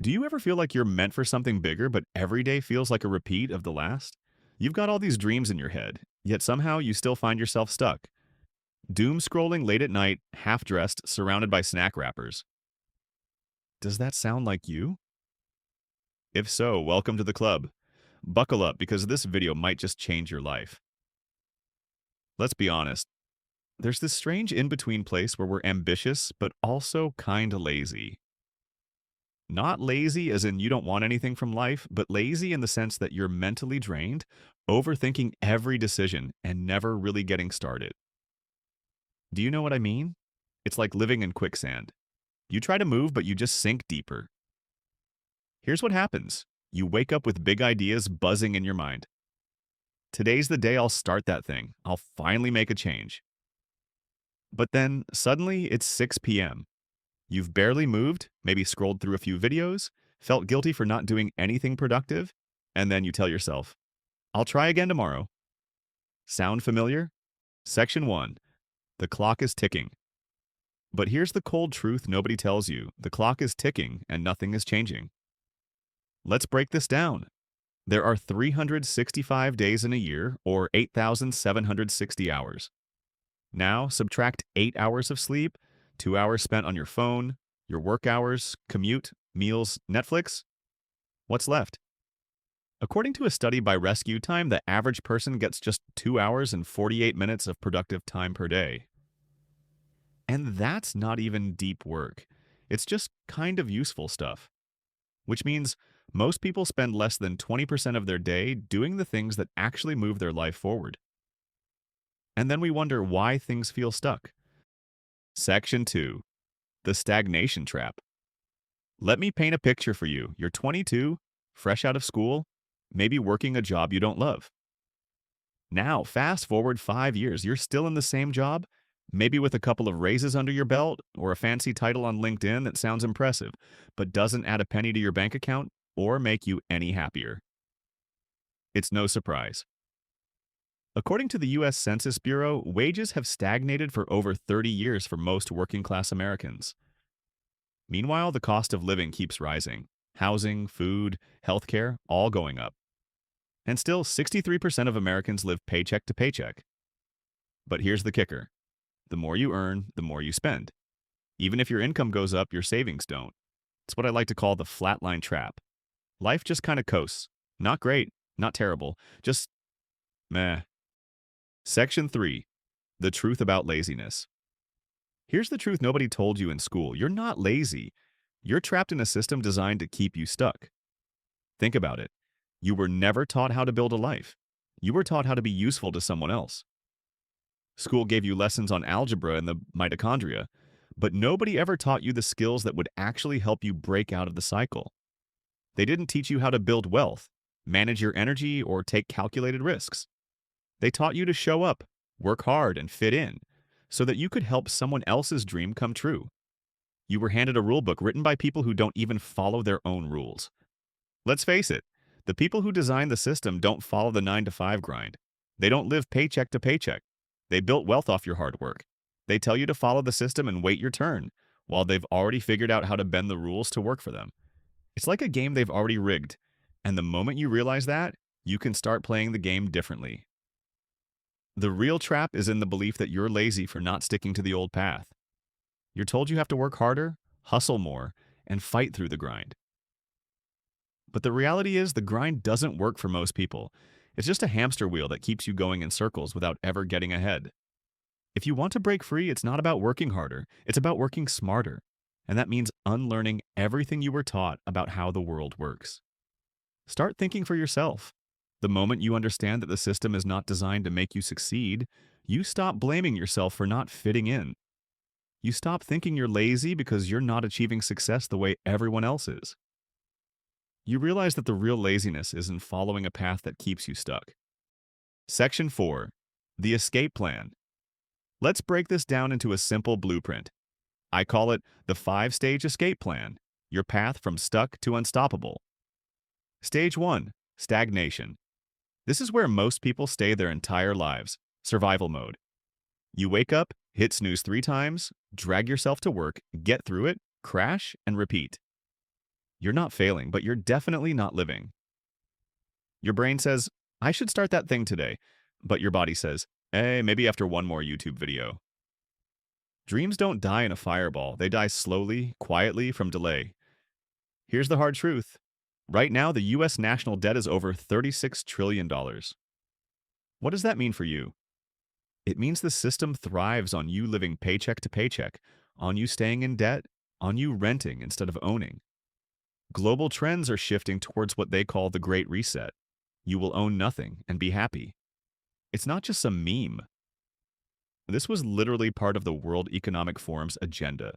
Do you ever feel like you're meant for something bigger, but every day feels like a repeat of the last? You've got all these dreams in your head, yet somehow you still find yourself stuck. Doom scrolling late at night, half dressed, surrounded by snack wrappers. Does that sound like you? If so, welcome to the club. Buckle up because this video might just change your life. Let's be honest, there's this strange in between place where we're ambitious, but also kinda lazy. Not lazy as in you don't want anything from life, but lazy in the sense that you're mentally drained, overthinking every decision, and never really getting started. Do you know what I mean? It's like living in quicksand. You try to move, but you just sink deeper. Here's what happens. You wake up with big ideas buzzing in your mind. Today's the day I'll start that thing. I'll finally make a change. But then, suddenly, it's 6 p.m. You've barely moved, maybe scrolled through a few videos, felt guilty for not doing anything productive, and then you tell yourself, I'll try again tomorrow. Sound familiar? Section 1. The clock is ticking. But here's the cold truth nobody tells you. The clock is ticking and nothing is changing. Let's break this down. There are 365 days in a year, or 8,760 hours. Now, subtract 8 hours of sleep, 2 hours spent on your phone, your work hours, commute, meals, Netflix. What's left? According to a study by Rescue Time, the average person gets just 2 hours and 48 minutes of productive time per day. And that's not even deep work. It's just kind of useful stuff. Which means most people spend less than 20% of their day doing the things that actually move their life forward. And then we wonder why things feel stuck. Section 2. The stagnation trap. Let me paint a picture for you. You're 22, fresh out of school, maybe working a job you don't love. Now, fast forward 5 years, you're still in the same job, maybe with a couple of raises under your belt or a fancy title on LinkedIn that sounds impressive, but doesn't add a penny to your bank account or make you any happier. It's no surprise. According to the U.S. Census Bureau, wages have stagnated for over 30 years for most working-class Americans. Meanwhile, the cost of living keeps rising. Housing, food, healthcare, all going up. And still, 63% of Americans live paycheck to paycheck. But here's the kicker. The more you earn, the more you spend. Even if your income goes up, your savings don't. It's what I like to call the flatline trap. Life just kind of coasts. Not great, not terrible, just meh. Section 3. The truth about laziness. Here's the truth nobody told you in school. You're not lazy. You're trapped in a system designed to keep you stuck. Think about it. You were never taught how to build a life. You were taught how to be useful to someone else. School gave you lessons on algebra and the mitochondria, but nobody ever taught you the skills that would actually help you break out of the cycle. They didn't teach you how to build wealth, manage your energy, or take calculated risks. They taught you to show up, work hard, and fit in, so that you could help someone else's dream come true. You were handed a rulebook written by people who don't even follow their own rules. Let's face it, the people who design the system don't follow the 9-to-5 grind. They don't live paycheck to paycheck. They built wealth off your hard work. They tell you to follow the system and wait your turn, while they've already figured out how to bend the rules to work for them. It's like a game they've already rigged, and the moment you realize that, you can start playing the game differently. The real trap is in the belief that you're lazy for not sticking to the old path. You're told you have to work harder, hustle more, and fight through the grind. But the reality is the grind doesn't work for most people. It's just a hamster wheel that keeps you going in circles without ever getting ahead. If you want to break free, it's not about working harder, it's about working smarter. And that means unlearning everything you were taught about how the world works. Start thinking for yourself. The moment you understand that the system is not designed to make you succeed, you stop blaming yourself for not fitting in. You stop thinking you're lazy because you're not achieving success the way everyone else is. You realize that the real laziness isn't following a path that keeps you stuck. Section 4. The escape plan. Let's break this down into a simple blueprint. I call it the 5-stage escape plan, your path from stuck to unstoppable. Stage 1. Stagnation. This is where most people stay their entire lives, survival mode. You wake up, hit snooze 3 times, drag yourself to work, get through it, crash, and repeat. You're not failing, but you're definitely not living. Your brain says, I should start that thing today. But your body says, hey, maybe after one more YouTube video. Dreams don't die in a fireball. They die slowly, quietly from delay. Here's the hard truth. Right now, the US national debt is over $36 trillion. dollars. What does that mean for you? It means the system thrives on you living paycheck to paycheck, on you staying in debt, on you renting instead of owning. Global trends are shifting towards what they call the Great Reset. You will own nothing and be happy. It's not just some meme. This was literally part of the World Economic Forum's agenda.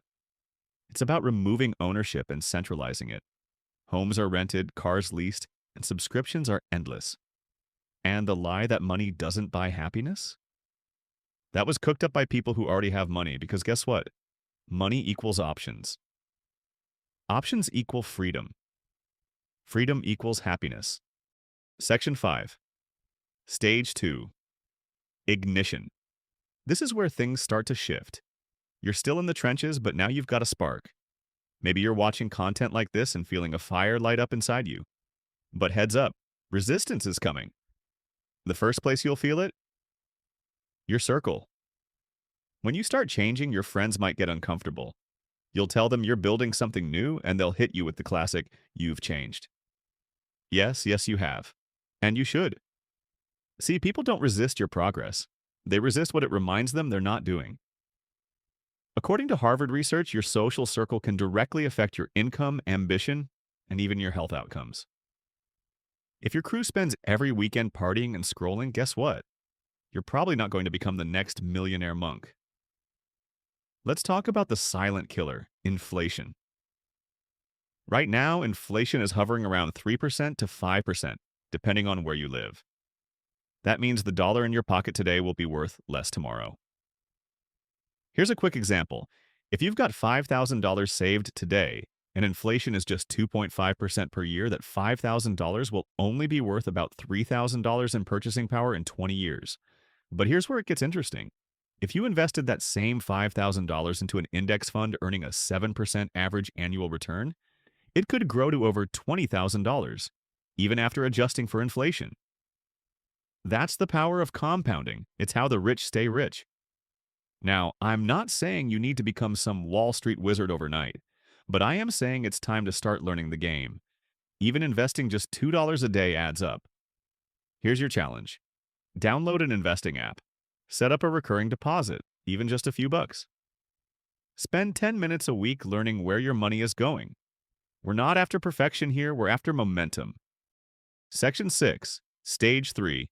It's about removing ownership and centralizing it. Homes are rented, cars leased, and subscriptions are endless. And the lie that money doesn't buy happiness? That was cooked up by people who already have money because guess what? Money equals options. Options equal freedom. Freedom equals happiness. Section 5. Stage 2. Ignition. This is where things start to shift. You're still in the trenches, but now you've got a spark. Maybe you're watching content like this and feeling a fire light up inside you. But heads up, resistance is coming. The first place you'll feel it? Your circle. When you start changing, your friends might get uncomfortable. You'll tell them you're building something new, and they'll hit you with the classic, you've changed. Yes, yes, you have. And you should. See, people don't resist your progress. They resist what it reminds them they're not doing. According to Harvard research, your social circle can directly affect your income, ambition, and even your health outcomes. If your crew spends every weekend partying and scrolling, guess what? You're probably not going to become the next millionaire monk. Let's talk about the silent killer, inflation. Right now, inflation is hovering around 3% to 5%, depending on where you live. That means the dollar in your pocket today will be worth less tomorrow. Here's a quick example. If you've got $5,000 saved today, and inflation is just 2.5% per year, that $5,000 will only be worth about $3,000 in purchasing power in 20 years. But here's where it gets interesting. If you invested that same $5,000 into an index fund earning a 7% average annual return, it could grow to over $20,000, even after adjusting for inflation. That's the power of compounding. It's how the rich stay rich. Now, I'm not saying you need to become some Wall Street wizard overnight, but I am saying it's time to start learning the game. Even investing just $2 a day adds up. Here's your challenge. Download an investing app. Set up a recurring deposit, even just a few bucks. Spend 10 minutes a week learning where your money is going. We're not after perfection here, we're after momentum. Section 6, Stage 3,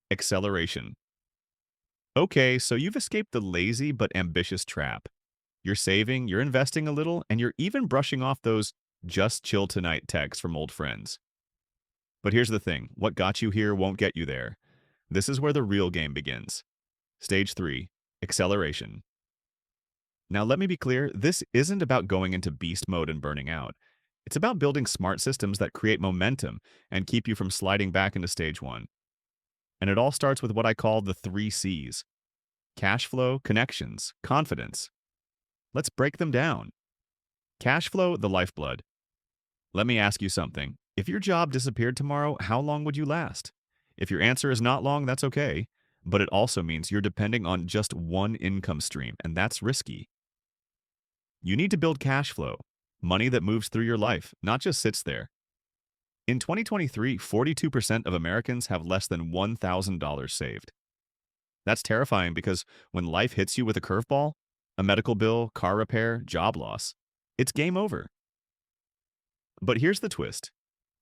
Acceleration. Okay, so you've escaped the lazy but ambitious trap. You're saving, you're investing a little, and you're even brushing off those just chill tonight texts from old friends. But here's the thing, what got you here won't get you there. This is where the real game begins. Stage 3, Acceleration. Now let me be clear, this isn't about going into beast mode and burning out. It's about building smart systems that create momentum and keep you from sliding back into stage 1. And it all starts with what I call the 3 C's. Cash flow, connections, confidence. Let's break them down. Cash flow, the lifeblood. Let me ask you something. If your job disappeared tomorrow, how long would you last? If your answer is not long, that's okay. But it also means you're depending on just one income stream, and that's risky. You need to build cash flow, money that moves through your life, not just sits there. In 2023, 42% of Americans have less than $1,000 saved. That's terrifying because when life hits you with a curveball, a medical bill, car repair, job loss, it's game over. But here's the twist.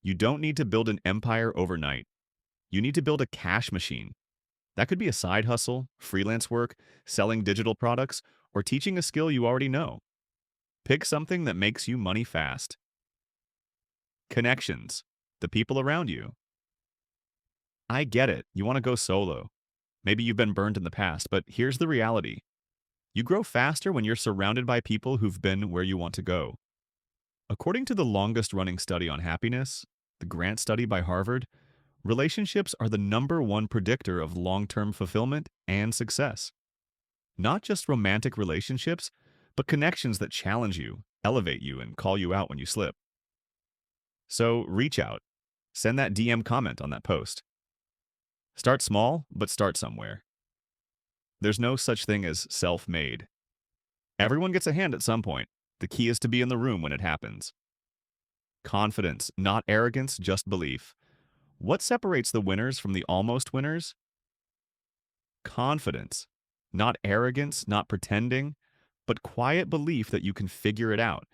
You don't need to build an empire overnight. You need to build a cash machine. That could be a side hustle, freelance work, selling digital products, or teaching a skill you already know. Pick something that makes you money fast. Connections. The people around you. I get it. You want to go solo. Maybe you've been burned in the past, but here's the reality. You grow faster when you're surrounded by people who've been where you want to go. According to the longest-running study on happiness, the Grant study by Harvard, relationships are the #1 predictor of long-term fulfillment and success. Not just romantic relationships, but connections that challenge you, elevate you, and call you out when you slip. So reach out. Send that DM comment on that post. Start small, but start somewhere. There's no such thing as self-made. Everyone gets a hand at some point. The key is to be in the room when it happens. Confidence, not arrogance, just belief. What separates the winners from the almost winners? Confidence, not arrogance, not pretending, but quiet belief that you can figure it out,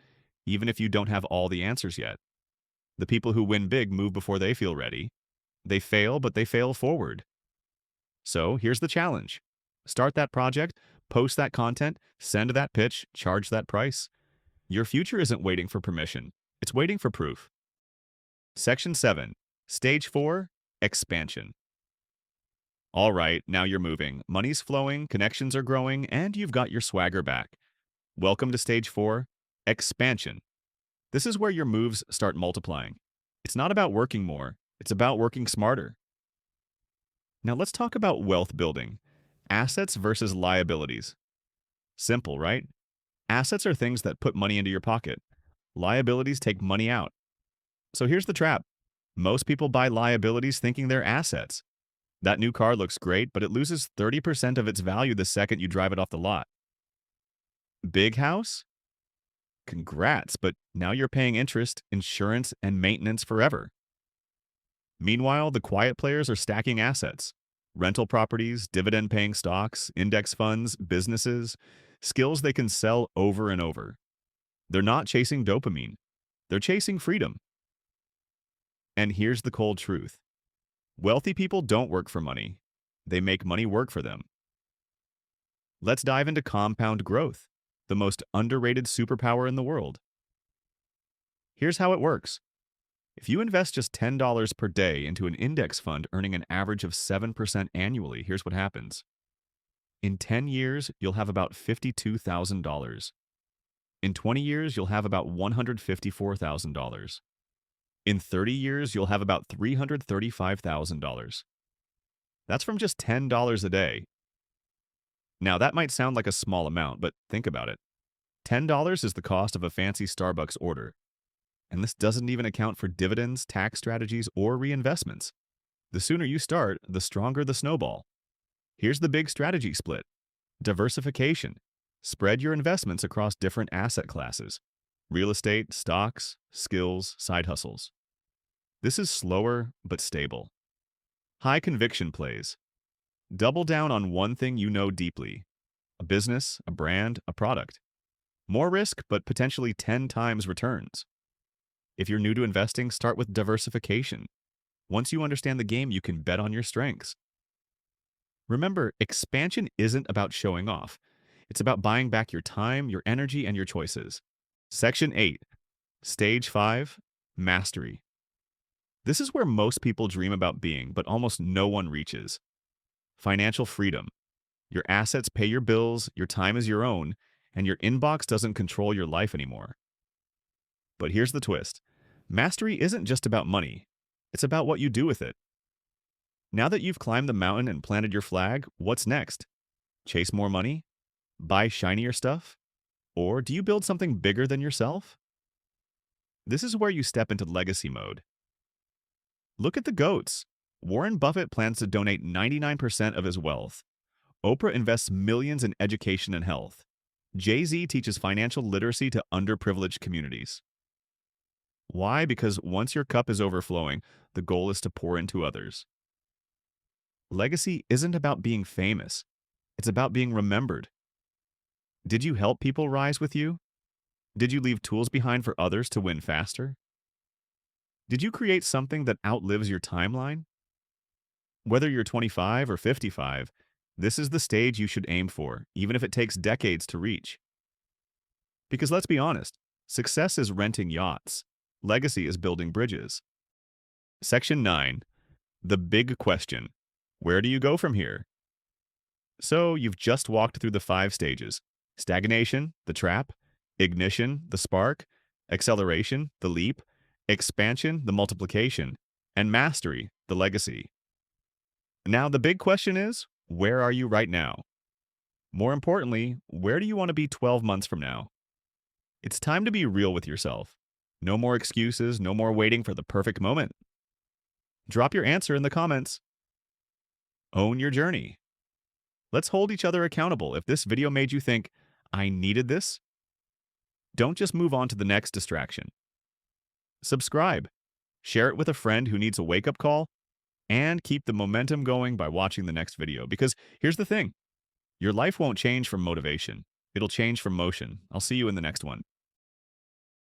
even if you don't have all the answers yet. The people who win big move before they feel ready. They fail, but they fail forward. So here's the challenge. Start that project, post that content, send that pitch, charge that price. Your future isn't waiting for permission. It's waiting for proof. Section 7. Stage 4. Expansion. All right, now you're moving. Money's flowing, connections are growing, and you've got your swagger back. Welcome to Stage 4. Expansion. This is where your moves start multiplying. It's not about working more. It's about working smarter. Now let's talk about wealth building. Assets versus liabilities. Simple, right? Assets are things that put money into your pocket. Liabilities take money out. So here's the trap. Most people buy liabilities thinking they're assets. That new car looks great, but it loses 30% of its value the second you drive it off the lot. Big house? Congrats, but now you're paying interest, insurance, and maintenance forever. Meanwhile, the quiet players are stacking assets. Rental properties, dividend-paying stocks, index funds, businesses, skills they can sell over and over. They're not chasing dopamine. They're chasing freedom. And here's the cold truth. Wealthy people don't work for money. They make money work for them. Let's dive into compound growth, the most underrated superpower in the world. Here's how it works. If you invest just $10 per day into an index fund earning an average of 7% annually, here's what happens. In 10 years, you'll have about $52,000. In 20 years, you'll have about $154,000. In 30 years, you'll have about $335,000. That's from just $10 a day. Now, that might sound like a small amount, but think about it. $10 is the cost of a fancy Starbucks order. And this doesn't even account for dividends, tax strategies, or reinvestments. The sooner you start, the stronger the snowball. Here's the big strategy split. Diversification. Spread your investments across different asset classes. Real estate, stocks, skills, side hustles. This is slower but stable. High conviction plays. Double down on one thing you know deeply. A business, a brand, a product. More risk, but potentially 10 times returns. If you're new to investing, start with diversification. Once you understand the game, you can bet on your strengths. Remember, expansion isn't about showing off. It's about buying back your time, your energy, and your choices. Section 8. Stage 5. Mastery. This is where most people dream about being, but almost no one reaches. Financial freedom. Your assets pay your bills, your time is your own, and your inbox doesn't control your life anymore. But here's the twist. Mastery isn't just about money. It's about what you do with it. Now that you've climbed the mountain and planted your flag, what's next? Chase more money? Buy shinier stuff? Or do you build something bigger than yourself? This is where you step into legacy mode. Look at the GOATs. Warren Buffett plans to donate 99% of his wealth. Oprah invests millions in education and health. Jay-Z teaches financial literacy to underprivileged communities. Why? Because once your cup is overflowing, the goal is to pour into others. Legacy isn't about being famous. It's about being remembered. Did you help people rise with you? Did you leave tools behind for others to win faster? Did you create something that outlives your timeline? Whether you're 25 or 55, this is the stage you should aim for, even if it takes decades to reach. Because let's be honest, success is renting yachts. Legacy is building bridges. Section 9. The big question. Where do you go from here? So you've just walked through the 5 stages. Stagnation, the trap. Ignition, the spark. Acceleration, the leap. Expansion, the multiplication. And mastery, the legacy. Now the big question is, where are you right now? More importantly, where do you want to be 12 months from now? It's time to be real with yourself. No more excuses, no more waiting for the perfect moment. Drop your answer in the comments. Own your journey. Let's hold each other accountable. If this video made you think, I needed this, don't just move on to the next distraction. Subscribe, share it with a friend who needs a wake-up call, and keep the momentum going by watching the next video. Because here's the thing, your life won't change from motivation. It'll change from motion. I'll see you in the next one.